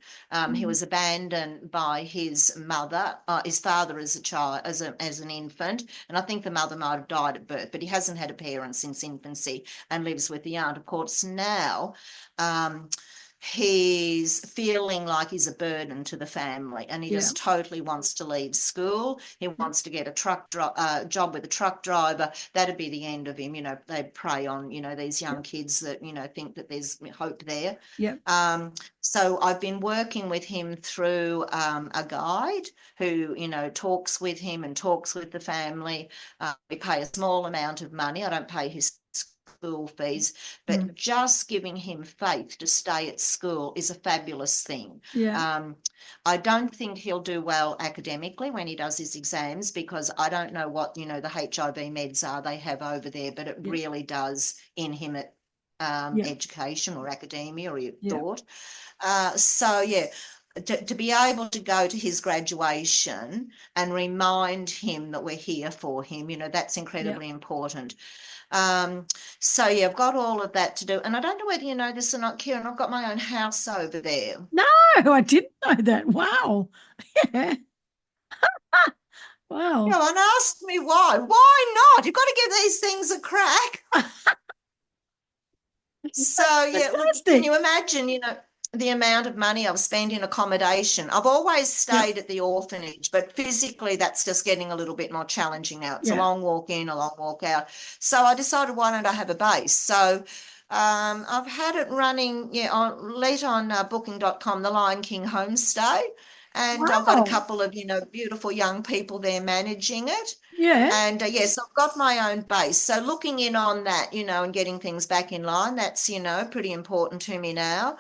He mm, was abandoned by his mother, his father as a child, as an infant, and I think the mother might have died at birth, but he hasn't had a parent since infancy and lives with the aunt. Of course, now um, he's feeling like he's a burden to the family, and he yeah, just totally wants to leave school. He yeah, wants to get a job with a truck driver. That'd be the end of him. They prey on these yeah, young kids that think that there's hope there. yeah, So I've been working with him through a guide who talks with him and talks with the family. We pay a small amount of money. I don't pay his school fees, mm, but just giving him faith to stay at school is a fabulous thing. yeah, Um, I don't think he'll do well academically when he does his exams, because I don't know what, the HIV meds are they have over there, but it yeah, really does inhibit yeah, education or academia or yeah, thought. So, yeah, to be able to go to his graduation and remind him that we're here for him, that's yeah. incredibly important. Um, so yeah, I've got all of that to do. And I don't know whether you know this or not, Kieran, I've got my own house over there. No, I didn't know that. Wow. Yeah. Wow. And ask me why. Why not? You've got to give these things a crack. So yeah, look, can Fantastic. you imagine, the amount of money I've spent in accommodation? I've always Yeah, stayed at the orphanage, but physically that's just getting a little bit more challenging now. It's a yeah. long walk in, a long walk out. So I decided, why don't I have a base? So I've had it running, yeah, on booking.com, the Lion King homestay. And I've got a Wow. couple of, beautiful young people there managing it. Yeah, And yes, I've got my own base. So looking in on that, and getting things back in line, that's, pretty important to me now.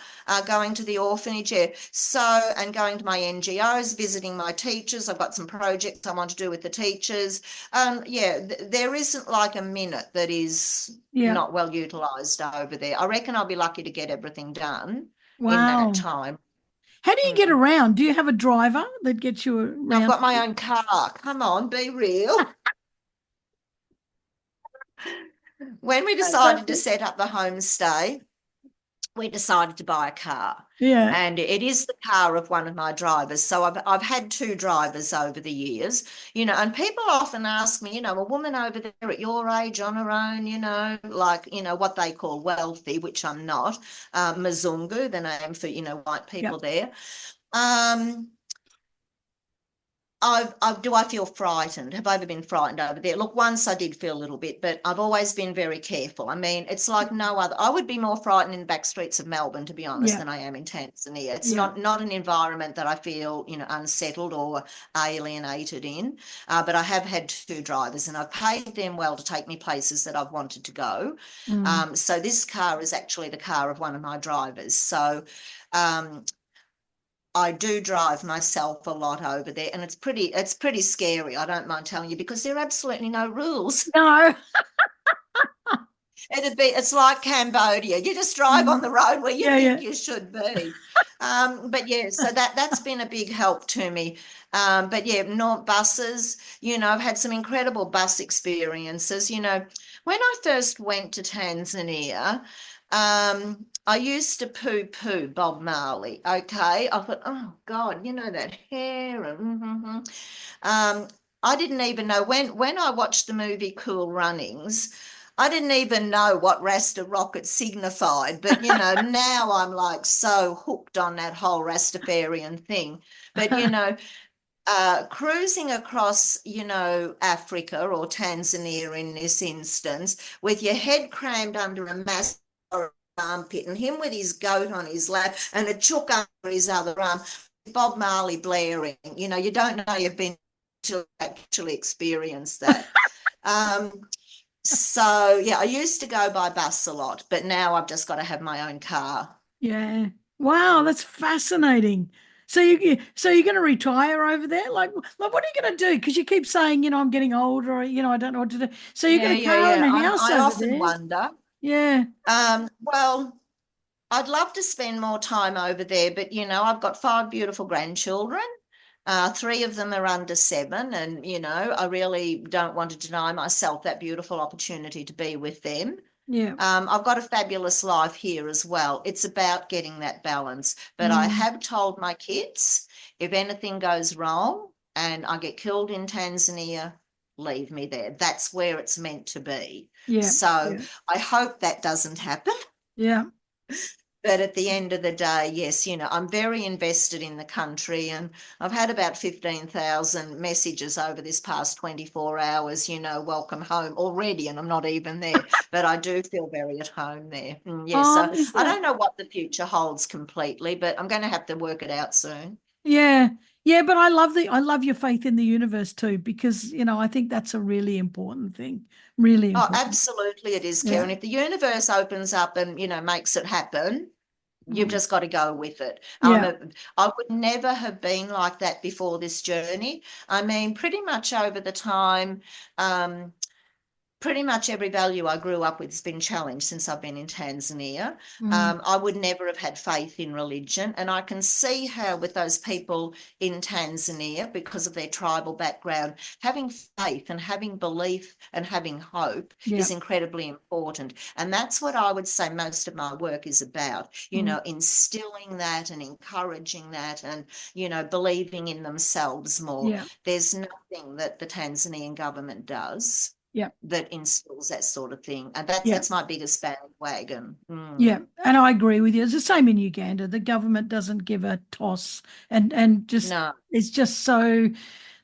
Going to the orphanage, yeah. So, and going to my NGOs, visiting my teachers. I've got some projects I want to do with the teachers. Yeah, there isn't like a minute that is yeah. not well utilised over there. I reckon I'll be lucky to get everything done in that Wow. time. How do you get Mm. around? Do you have a driver that gets you I've around? got my own car. Come on, be real. When we decided to Fantastic. set up the homestay, we decided to buy a car. Yeah, And it is the car of one of my drivers. So I've had two drivers over the years, and people often ask me, a woman over there at your age on her own, like, what they call wealthy, which I'm not, Mzungu, the name for, white yeah, people there. Um, do I feel frightened? Have I ever been frightened over there? Look, once I did feel a little bit, but I've always been very careful. I mean, it's like no other. I would be more frightened in the back streets of Melbourne, to be honest, yeah, than I am in Tanzania. It's yeah. not an environment that I feel, unsettled or alienated in. But I have had two drivers, and I've paid them well to take me places that I've wanted to go. Mm. So this car is actually the car of one of my drivers. So um, I do drive myself a lot over there, and it's pretty scary. I don't mind telling you, because there are absolutely no rules. No. It's like Cambodia. You just drive on Mm. the road where you Yeah, yeah, think you should be. But yeah, so that's been a big help to me. But yeah, not buses. I've had some incredible bus experiences. When I first went to Tanzania, I used to poo-poo Bob Marley. Okay, I thought, oh God, you know that hair and I didn't even know when I watched the movie Cool Runnings. I didn't even know what Rasta Rocket signified, but now I'm like so hooked on that whole Rastafarian thing. But cruising across, Africa or Tanzania in this instance, with your head crammed under a massive armpit and him with his goat on his lap and a chook under his other arm, Bob Marley blaring, you don't know you've been to actually experience that. So, yeah, I used to go by bus a lot, but now I've just got to have my own car. Yeah. Wow, that's fascinating. So you're going to retire over there? Like what are you going to do? Because you keep saying, I'm getting older, or, I don't know what to do. So you got Yeah, a yeah, car and yeah. a I, house I over often there? wonder. Yeah. Well, I'd love to spend more time over there, but I've got five beautiful grandchildren. Three of them are under 7, and I really don't want to deny myself that beautiful opportunity to be with them. Yeah. I've got a fabulous life here as well. It's about getting that balance. But I Mm. have told my kids if anything goes wrong and I get killed in Tanzania, leave me there. That's where it's meant to be. Yeah. So Yeah. I hope that doesn't happen. Yeah. But at the end of the day, yes, I'm very invested in the country, and I've had about 15,000 messages over this past 24 hours, welcome home already, and I'm not even there, but I do feel very at home there. Yeah, Oh, so is I that? don't know what the future holds completely, but I'm going to have to work it out soon. Yeah. Yeah, but I love your faith in the universe too, because, I think that's a really important thing. Really Oh, important. absolutely, it is, Yeah. Karen. If the universe opens up and, makes it happen, you've Mm. just got to go with it. Yeah. I would never have been like that before this journey. I mean, pretty much over the time, um, pretty much every value I grew up with has been challenged since I've been in Tanzania. Mm. I would never have had faith in religion. And I can see how, with those people in Tanzania, because of their tribal background, having faith and having belief and having hope Yeah. is incredibly important. And that's what I would say most of my work is about, Mm. instilling that and encouraging that and, believing in themselves more. Yeah. There's nothing that the Tanzanian government does Yeah. that instills that sort of thing. And that's Yeah. that's my biggest bandwagon. Yeah, and I agree with you. It's the same in Uganda. The government doesn't give a toss, and just No, it's just so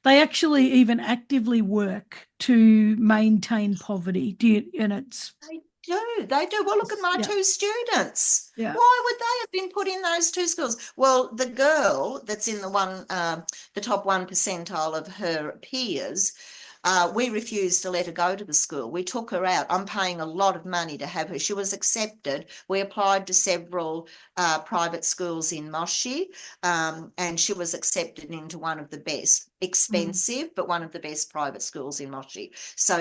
they actually even actively work to maintain poverty. And they do. They do. Well, look at my yeah, two students. yeah, Why would they have been put in those two schools? Well, the girl that's in the top 1 percentile of her peers, we refused to let her go to the school. We took her out. I'm paying a lot of money to have her. She was accepted. We applied to several private schools in Moshi, and she was accepted into one of the best, mm, expensive, but one of the best private schools in Moshi. So,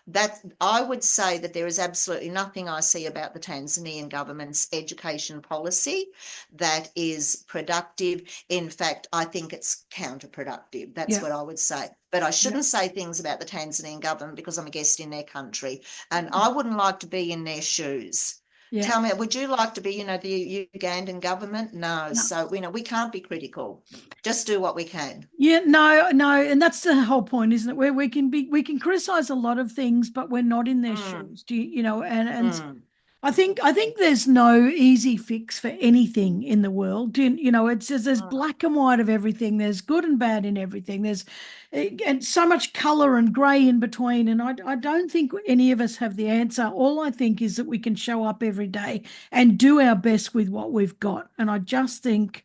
that I would say that there is absolutely nothing I see about the Tanzanian government's education policy that is productive. In fact, I think it's counterproductive. That's yeah, what I would say. But I yeah, shouldn't say things about the Tanzanian government because I'm a guest in their country. And I wouldn't like to be in their shoes. yeah. Tell me, would you like to be, the Ugandan government? No. No. So, we can't be critical. Just do what we can. Yeah, no, no, and that's the whole point, isn't it? Where we can criticize a lot of things, but we're not in their Mm, shoes. And mm, I think there's no easy fix for anything in the world. It says there's mm. black and white of everything. There's good and bad in everything. There's and so much color and gray in between. And I don't think any of us have the answer. All I think is that we can show up every day and do our best with what we've got. And I just think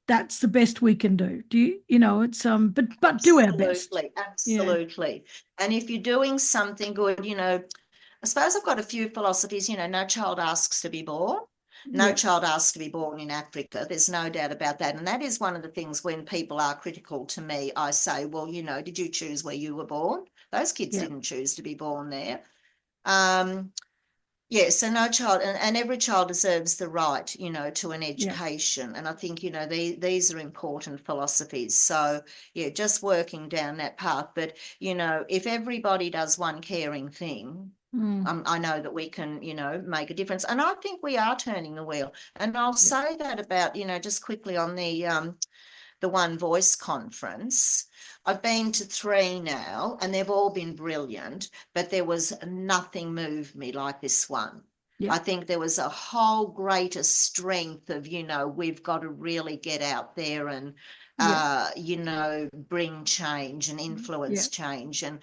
that's the best we can do. It's but do our best. Absolutely, Yeah. absolutely. And if you're doing something good, I suppose I've got a few philosophies, no child asks to be born. No Yeah. child asks to be born in Africa. There's no doubt about that. And that is one of the things when people are critical to me, I say, well, did you choose where you were born? Those kids Yeah. didn't choose to be born there. Um, yeah, so no child, and every child deserves the right, to an Yeah. education. And I think, these are important philosophies. So, yeah, just working down that path. But, if everybody does one caring thing, I know that we can, make a difference. And I think we are turning the wheel. And I'll Yeah. say that about, just quickly on the One Voice conference. I've been to three now, and they've all been brilliant, but there was nothing moved me like this one. Yeah. I think there was a whole greater strength of, we've got to really get out there and, Yeah. bring change and Yeah. influence change. And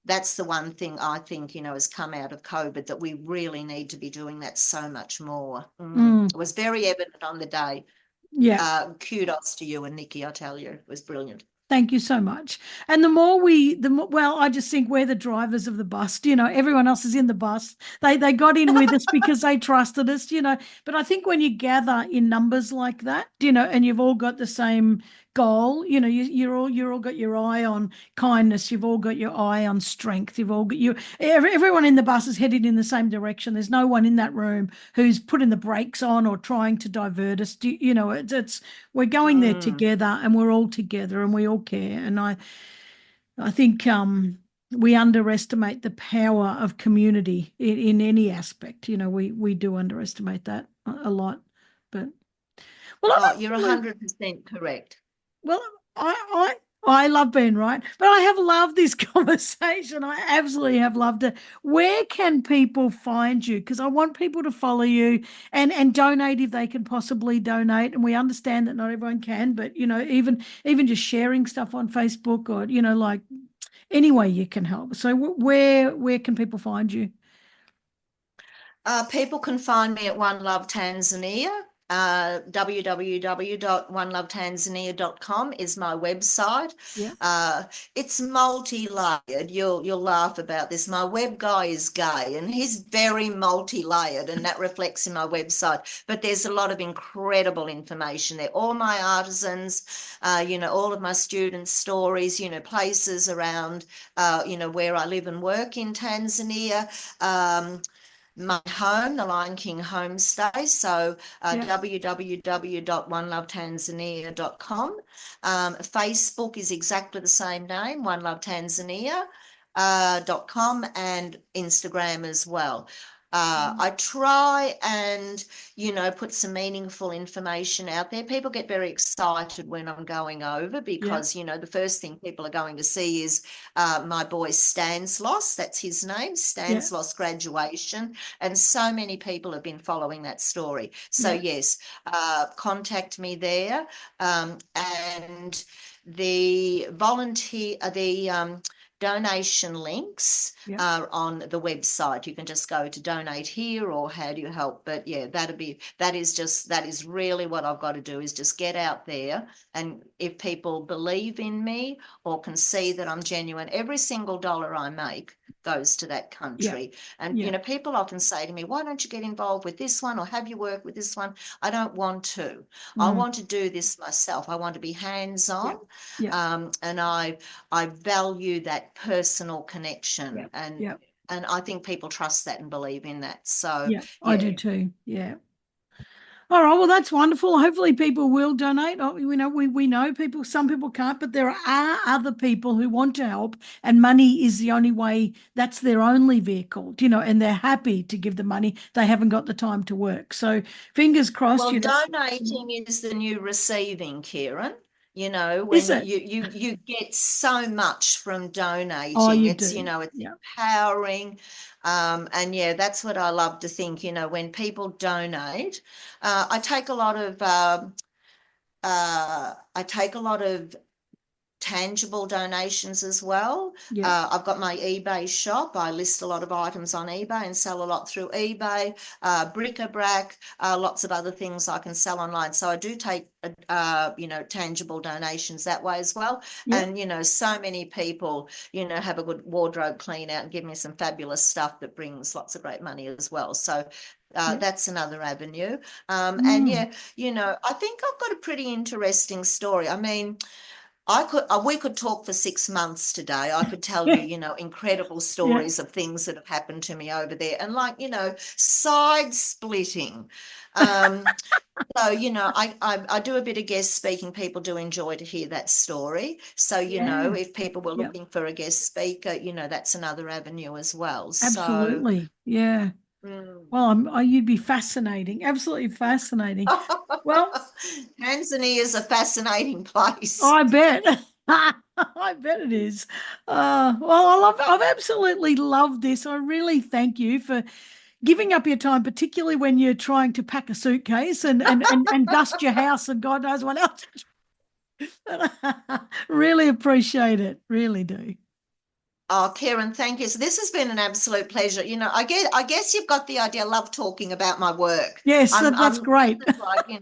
that's the one thing I think, has come out of COVID, that we really need to be doing that so much more. Mm. It was very evident on the day. Yeah. Kudos to you and Nikki, I tell you, it was brilliant. Thank you so much. And the more, well, I just think we're the drivers of the bus. Everyone else is in the bus. They got in with us because they trusted us. But I think when you gather in numbers like that, and you've all got the same goal, you're all got your eye on kindness. You've all got your eye on strength. You've all got everyone in the bus is headed in the same direction. There's no one in that room who's putting the brakes on or trying to divert us. It's we're going there Mm. together, and we're all together, and we all care. And I think we underestimate the power of community in any aspect. We do underestimate that a lot. But well, Oh, I've you're 100% correct. well, I I love being right, but I have loved this conversation. I absolutely have loved it. Where can people find you? Because I want people to follow you and donate if they can possibly donate. And we understand that not everyone can, but even just sharing stuff on Facebook, or like any way you can help. So where can people find you? People can find me at One Love Tanzania. www.onelovetanzania.com is my website. Yeah, It's multi-layered. You'll laugh about this. My web guy is gay, and he's very multi-layered, and that reflects in my website. But there's a lot of incredible information there. All my artisans, all of my students' stories, places around, where I live and work in Tanzania. My home, the Lion King homestay. So yeah, www.onelovetanzania.com. Facebook is exactly the same name, One Love Tanzania. .com and Instagram as well. I try and, put some meaningful information out there. People get very excited when I'm going over yeah, because, the first thing people are going to see is my boy Stanislaus, that's his name, yeah, Stanislaus graduation. And so many people have been following that story. So, yeah, yes, contact me there. And the donation links yeah, are on the website. You can just go to donate here or how do you help. But yeah, that is really what I've got to do, is just get out there. And if people believe in me or can see that I'm genuine, every single dollar I make goes to that yeah, country. And yeah. people often say to me, why don't you get involved with this one, or have you worked with this one? I don't want to. I Mm, want to do this myself. I want to be hands-on. yeah, yeah, And I value that personal connection, yeah, and yeah. I think people trust that and believe in that. So Yeah, I yeah. do too. Yeah. All right. Well, that's wonderful. Hopefully, people will donate. Oh, we know people. Some people can't, but there are other people who want to help, and money is the only way. That's their only vehicle. And they're happy to give the money. They haven't got the time to work. So, fingers crossed. Well, donating is the new receiving, Kieran. Is When it? you get so much from Oh, donating, you it's do. it's Yeah. empowering. And yeah, that's what I love to think. When people donate, I take a lot of tangible donations as well. Yeah. I've got my eBay shop. I list a lot of items on eBay and sell a lot through eBay, bric-a-brac, lots of other things I can sell online. So I do take, tangible donations that way as well. Yeah. And, so many people, have a good wardrobe clean out and give me some fabulous stuff that brings lots of great money as well. So Yeah. that's another avenue. And Mm. yeah, I think I've got a pretty interesting story. I mean, we could talk for 6 months today. I could tell you, Yeah. incredible Yeah. stories of things that have happened to me over there, and like, side splitting. Um, So, I do a bit of guest speaking. People do enjoy to hear that story. So, Yeah. if people were Yep. looking for a guest speaker, that's another avenue as well. So, Absolutely. Yeah. mm. Well, you'd be fascinating. Absolutely fascinating. Well, Tanzania is a fascinating place. I bet. I bet it is. Well, I've absolutely loved this. I really thank you for giving up your time, particularly when you're trying to pack a suitcase and dust your house and God knows what else. Really appreciate it. Really do. Oh, Karen, thank you. So this has been an absolute pleasure. I guess you've got the idea. I love talking about my work. Yes, I'm that's great. just like,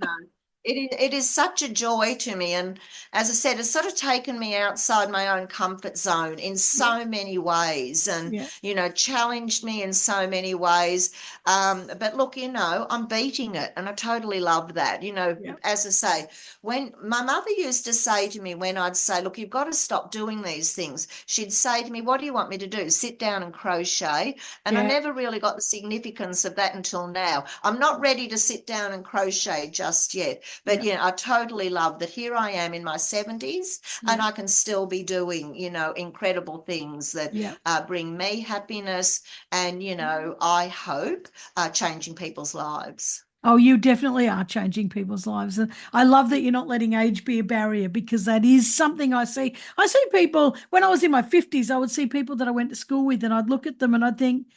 it is such a joy to me. And as I said, it's sort of taken me outside my own comfort zone in Yeah, so many ways and, yeah, challenged me in so many ways. But look, I'm beating it. And I totally love that. yeah, As I say, when my mother used to say to me, when I'd say, look, you've got to stop doing these things, she'd say to me, what do you want me to do? Sit down and crochet. And I yeah, never really got the significance of that until now. I'm not ready to sit down and crochet just yet. But yeah, I totally love that here I am in my 70s and yeah, I can still be doing, incredible things that yeah. bring me happiness and, I hope changing people's lives. Oh, you definitely are changing people's lives. And I love that you're not letting age be a barrier because that is something I see. I see people, when I was in my 50s, I would see people that I went to school with and I'd look at them and I'd think,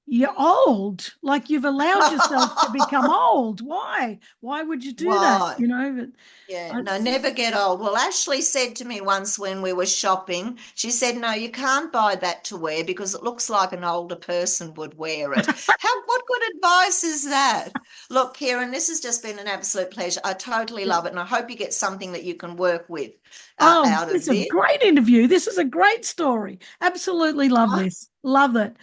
you're old. Like you've allowed yourself to become old. Why? Why would you do that? Why? But Yeah, I, no, never get old. Well, Ashley said to me once when we were shopping, she said, no, you can't buy that to wear because it looks like an older person would wear it. What good advice is that? Look, Kieran, this has just been an absolute pleasure. I totally yeah. love it. And I hope you get something that you can work with Oh, out of it's a this. great interview. This is a great story. Absolutely love Oh, this. Love it.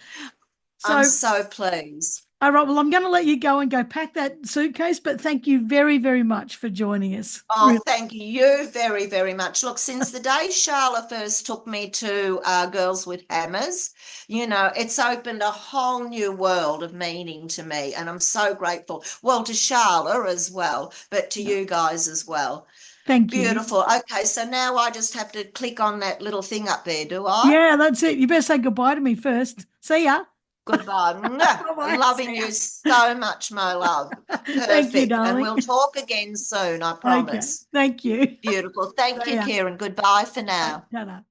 I'm So, so pleased. all right, well, I'm going to let you go and go pack that suitcase, but thank you very, very much for joining us. Oh, Really. thank you very, very much. Look, since the day Charlotte first took me to Girls with Hammers, it's opened a whole new world of meaning to me. And I'm so grateful. Well, to Charlotte as well, but to Yeah. you guys as well. Thank you. Beautiful. Okay, so now I just have to click on that little thing up there, do I? Yeah, that's it. You better say goodbye to me first. See ya. Goodbye. Mwah. Bye-bye. Loving See ya. you so much, my love. Thank you, Perfect. And darling. we'll talk again soon, I Okay. promise. Thank you. Beautiful. Thank See you, ya. Kieran. Goodbye for now. Ta-da.